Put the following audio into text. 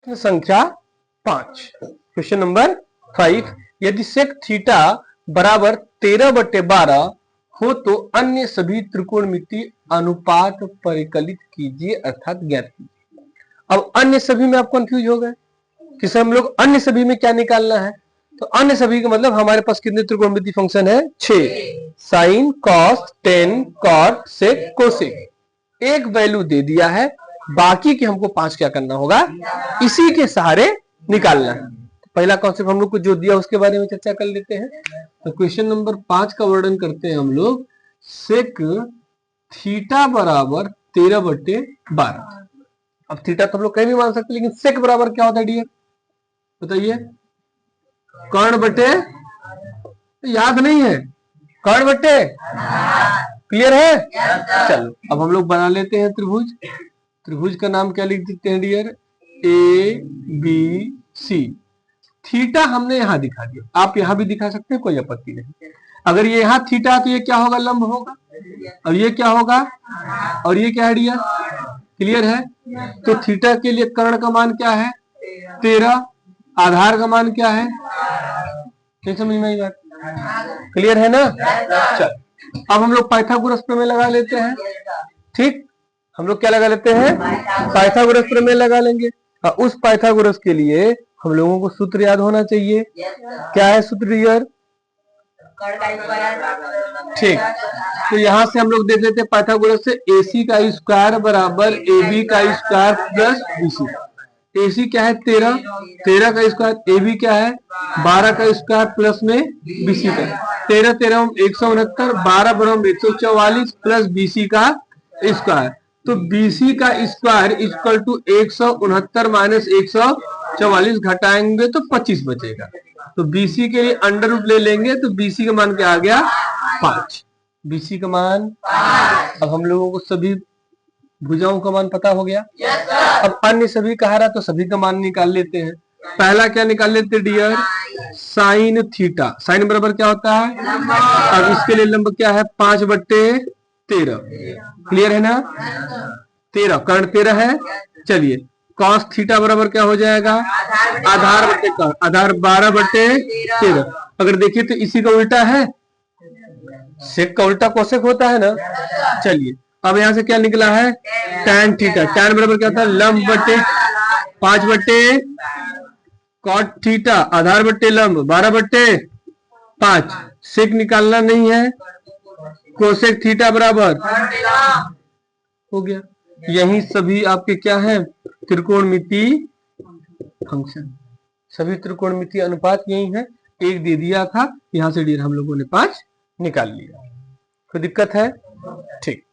संख्या 5। Question number 5, यदि sec theta बराबर 13/12 हो तो अन्य सभी त्रिकोणमितीय अनुपात परिकलित कीजिए अर्थात ज्ञात कीजिए। अब अन्य सभी में आप कंफ्यूज हो गए कि सर हम लोग अन्य सभी में क्या निकालना है। तो अन्य सभी का मतलब हमारे पास कितने त्रिकोणमितीय फंक्शन है? 6। साइन, कॉस, टेन, कॉट, सेक, कोसेक। एक वैल्यू दे दिया है, बाकी के हमको 5 क्या करना होगा? इसी के सहारे निकालना है। पहला कॉन्सेप्ट हम लोग को जो दिया उसके बारे में चर्चा कर लेते हैं। तो क्वेश्चन नंबर 5 का वर्णन करते हैं हम लोग। सेक थीटा बराबर 13/12। अब थीटा तो हम लोग कहीं भी मान सकते हैं, लेकिन सेक बराबर क्या होता है डियर? बताइए। कर्ण बटे, याद नहीं है? कर्ण बटे, क्लियर है? चलो अब हम लोग बना लेते हैं त्रिभुज। त्रिभुज का नाम क्या लिख देते हैं dear? A B C. Theta हमने यहां दिखा दिया, आप यहां भी दिखा सकते हैं, कोई आपत्ति नहीं। अगर ये यहां थीटा तो ये क्या होगा? लंब होगा। और ये क्या होगा? और ये क्या है डियर? क्लियर है? तो थीटा के लिए कर्ण का मान क्या है? 13। आधार का मान क्या है? क्या समझ में आई बात? क्लियर है ना? चल अब हम लोग पाइथागोरस प्रमेय लगा लेते हैं। ठीक, हम लोग क्या लगा लेते हैं? पाइथागोरस प्रमेय लगा लेंगे। और उस पाइथागोरस के लिए हम लोगों को सूत्र याद होना चाहिए। क्या है सूत्र यार? ठीक, तो यहां से हम लोग देख लेते हैं पाइथागोरस से। AC का स्क्वायर बराबर AB का स्क्वायर प्लस BC। AC क्या है? 13। 13 का स्क्वायर। AB क्या है? 12 का स्क्वायर प्लस में BC का। 13 13 169, 12 बराबर 144 प्लस BC का स्क्वायर। तो BC का स्क्वायर इक्वल टू 169 माइनस 144, घटाएंगे तो 25 बचेगा। तो BC के लिए अंडर रूट ले लेंगे तो BC का मान क्या आ गया? 5। BC का मान 5। अब हम लोगों को सभी भुजाओं का मान पता हो गया। अब अन्य सभी कहा रहा तो सभी का मान निकाल लेते हैं। पहला क्या निकाल लेते डियर? Sine theta. साइन बराबर क्या होता है? अब इसके लिए लंब क्या है? 5/13। क्लियर है ना? 13, कर्ण 13 है। चलिए कॉस थीटा बराबर क्या हो जाएगा? आधार बटे कर्ण। आधार 12/13। अगर देखिए तो इसी का उल्टा है, सेक का उल्टा कोसेक होता है ना। चलिए अब यहां से क्या निकला है? Tan theta. टैन बराबर क्या होता है? लंब बटे 5/, कॉट थीटा आधार बटे लंब 12/5। सेक निकालना नहीं है। कोसेक थीटा बराबर हो गया। यही सभी आपके क्या है? त्रिकोणमितीय फंक्शन। सभी त्रिकोणमितीय अनुपात यही है। एक दे दिया था, यहां से डियर हम लोगों ने 5 निकाल लिया। कोई दिक्कत है? ठीक।